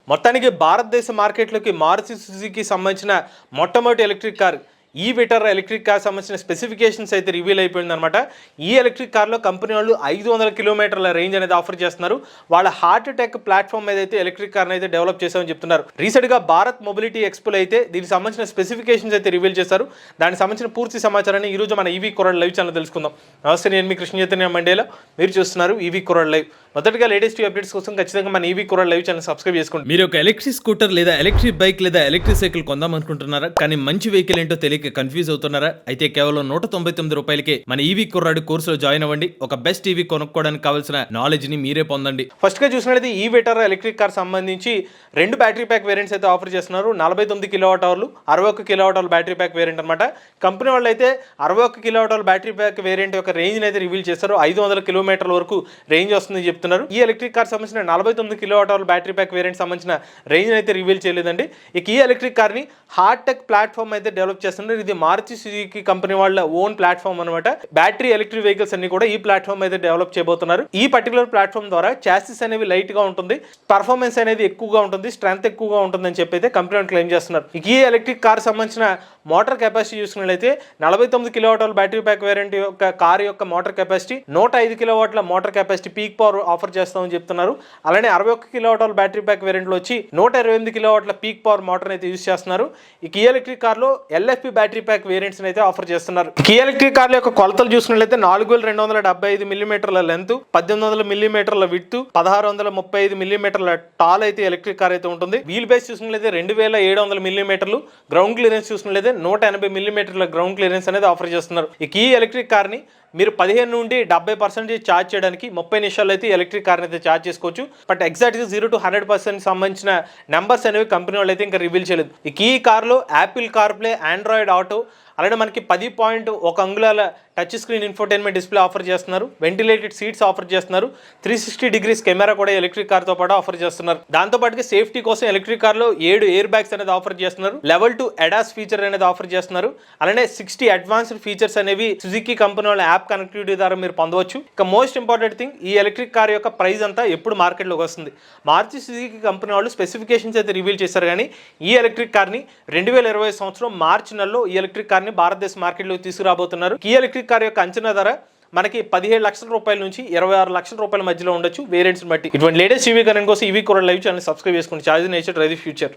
మొత్తానికి భారతదేశ మార్కెట్లోకి మారుతి సుజుకి సంబంధించిన మొట్టమొదటి ఎలక్ట్రిక్ కార్ ఈ-విటర్ ఎలక్ట్రిక్ కార్ సంబంధించిన స్పెసిఫికేషన్స్ అయితే రివీల్ అయిపోయిందనమాట. ఈ ఎలక్ట్రిక్ కార్లో కంపెనీ వాళ్ళు 500 కిలోమీటర్ల రేంజ్ అనేది ఆఫర్ చేస్తున్నారు. వాళ్ళ హార్ట్ టెక్ ప్లాట్ఫామ్ మీద అయితే ఎలక్ట్రిక్ కార్ని అయితే డెవలప్ చేశామని చెప్తున్నారు. రీసెంట్గా భారత్ మొబిలిటీ ఎక్స్పోలో అయితే దీనికి సంబంధించిన స్పెసిఫికేషన్స్ అయితే రివీల్ చేశారు. దానికి సంబంధించిన పూర్తి సమాచారాన్ని ఈరోజు మన ఈవీ కొరడ్ లైవ్ ఛానల్ తెలుసుకుందాం. నమస్తే, నేను మీ కృష్ణ చైతన్య మండేలా, మీరు చూస్తున్నారు ఈవీ కొరడ్ లైవ్. మొదటిగా లేటెస్ట్ అప్డేట్స్ కోసం ఖచ్చితంగా మన ఈవీ కొరడ్ లైవ్ ఛానల్ సబ్స్క్రైబ్ చేసుకోండి. మీరు ఒక ఎలక్ట్రిక్ స్కూటర్ లేదా ఎలక్ట్రిక్ బైక్ లేదా ఎలక్ట్రిక్ సైకిల్ కొందాం అనుకుంటున్నారా? కానీ మంచి వెహికల్ ఏంటో తెలియక కన్ఫ్యూజ్ అవుతున్నారా? అయితే కేవలం 199 రూపాయలకే మన ఈవీ కుర్రాడు కోర్సులో జాయిన్ అవ్వండి. ఒక బెస్ట్ ఈవీ కొనుక్కోవడానికి కావాల్సిన నాలెడ్జ్ ని మీరే పొందండి. ఫస్ట్ గా చూసినట్లయితే ఈ-విటర్ ఎలక్ట్రిక్ కార్ సంబంధించి 2 బ్యాటరీ ప్యాక్ వేరియంట్స్ అయితే ఆఫర్ చేస్తున్నారు. 49 కిలోవాట్ అవర్లు, 61 kilowatt hour battery pack variant అనమాట. కంపెనీ వాళ్ళు అయితే 61 kilowatt hour battery pack variant యొక్క రేంజ్ అయితే రివీల్ చేస్తారు. 500 కిలోమీటర్ల వరకు రేంజ్ వస్తుందని చెప్తున్నారు. ఈ ఎలక్ట్రిక్ కార్ సంబంధించిన 49 kilowatt hour battery pack variant సంబంధించిన రేంజ్ అయితే రివీల్ చేయలేదండి. ఇక ఈ ఎలక్ట్రిక్ కార్ ని హార్ట్ టెక్ ప్లాట్ఫామ్ అయితే డెవలప్ చేస్తున్నారు. ఇది మారుతి సుజుకి కంపెనీ వాళ్ళ ఓన్ ప్లాట్ఫామ్ అనమాట. బ్యాటరీ ఎలక్ట్రిక్ వెహికల్స్ అన్ని కూడా ఈ ప్లాట్ఫామ్ అయితే డెవలప్ చేయబోతున్నారు. ఈ పర్టికులర్ ప్లాట్ఫామ్ ద్వారా చాసిస్ అనేవి లైట్ గా ఉంటుంది, పర్ఫార్మెన్స్ అనేది ఎక్కువగా ఉంటుంది, స్ట్రెంత్ ఎక్కువగా ఉంటుందని చెప్పి అయితే కంపెనీ క్లెయిమ్ చేస్తున్నారు. ఈ ఎలక్ట్రిక్ కార్ సంబంధించిన మోటార్ కెపాసిటీ చూసుకున్నట్లయితే 49 కిలోవాట్ బ్యాటరీ ప్యాక్ వేరియంట్ యొక్క కార్ యొక్క మోటార్ కెపాసిటీ 105 కిలోవాట్ల motor capacity peak power offer చేస్తామని చెప్తున్నారు. అలానే 61 కిలోవాట్ బ్యాటరీ ప్యాక్ వేరియంట్ లో వచ్చి 128 కిలోవాట్ల పీక్ పవర్ మోటార్ అయితే యూజ్ చేస్తున్నారు. ఈ ఎలక్ట్రిక్ కార్ లో LFP బ్యాటరీ ప్యాక్ వేరియంట్స్ అయితే ఆఫర్ చేస్తున్నారు. ఈ ఎలక్ట్రిక్ కార్ల యొక్క కొలతలు చూసుకున్నట్లయితే 4275 మిల్లీమీటర్ల లెంత్, 1800 మిల్లీమీటర్ల విడ్త్, 1635 మిల్లీమీటర్ల టాల్ అయితే ఎలక్ట్రిక్ కార్ అయితే ఉంటుంది. వీల్ బేస్ చూసుకున్నట్లయితే 2700 మిల్లీమీటర్లు, గ్రౌండ్ క్లియరెన్స్ చూసుకున్నట్లయితే 180 మిల్లీమీటర్ల గ్రౌండ్ క్లియరెన్స్ అనేది ఆఫర్ చేస్తున్నారు. ఈ ఎలక్ట్రిక్ కార్ ని మీరు 15 నుండి 70% ఛార్జ్ చేయడానికి 30 నిమిషాలు అయితే ఎలక్ట్రిక్ కార్ని అయితే ఛార్జ్ చేసుకోవచ్చు. బట్ ఎగ్జాక్ట్గా 0 to 100% సంబంధించిన నెంబర్స్ అనేవి కంపెనీ వాళ్ళు అయితే ఇంకా రివీల్ చేయలేదు. ఈ కార్లో యాపిల్ కార్ప్లే, ఆండ్రాయిడ్ ఆటో, అలానే మనకి 10.1 అంగుళాల touch screen infotainment display offer చేస్తున్నారు. వెంటిలేటెడ్ సీట్స్ ఆఫర్ చేస్తున్నారు. 360 డిగ్రీస్ కెమెరా కూడా ఎలక్ట్రిక్ కార్తో పాటు ఆఫర్ చేస్తున్నారు. దాంతో పాటుగా సేఫ్టీ కోసం ఎలక్ట్రిక్ కార్లో 7 ఎయిర్ బ్యాగ్స్ అనేది ఆఫర్ చేస్తున్నారు. Level 2 ADAS ఫీచర్ అనేది ఆఫర్ చేస్తున్నారు. అలానే 60 అడ్వాన్స్డ్ ఫీచర్స్ అనేవి సుజుకి కంపెనీ వాళ్ళ యాప్ కనెక్టివిటీ ద్వారా మీరు పొందవచ్చు. ఇక మోస్ట్ ఇంపార్టెంట్ థింగ్, ఈ ఎలక్ట్రిక్ కార్ యొక్క ప్రైస్ అంతా ఎప్పుడు మార్కెట్లోకి వస్తుంది. మారుతి సుజుకి కంపెనీ వాళ్ళు స్పెసిఫికేషన్స్ అయితే రివీల్ చేశారు. కానీ ఈ ఎలక్ట్రిక్ కార్ని 2020 సంవత్సరం మార్చి నెలలో ఈ ఎలక్ట్రిక్ కార్ని భారతదేశ మార్కెట్లోకి తీసుకురాబోతున్నారు. ఈ ఎలక్ట్రిక్ కార్ యొక్క అంచనా ధర మనకి 17 లక్షల రూపాయల నుంచి 26 లక్షల రూపాయల మధ్యలో ఉండొచ్చు వేరియంట్స్ బట్టి. ఇటువంటి లేటెస్ట్ ఈవీ కరెంట్ కోసం ఈవీ కొరడ్ లైవ్ ఛానల్ సబ్స్క్రైబ్ చేసుకోండి. Charge nature drive the future.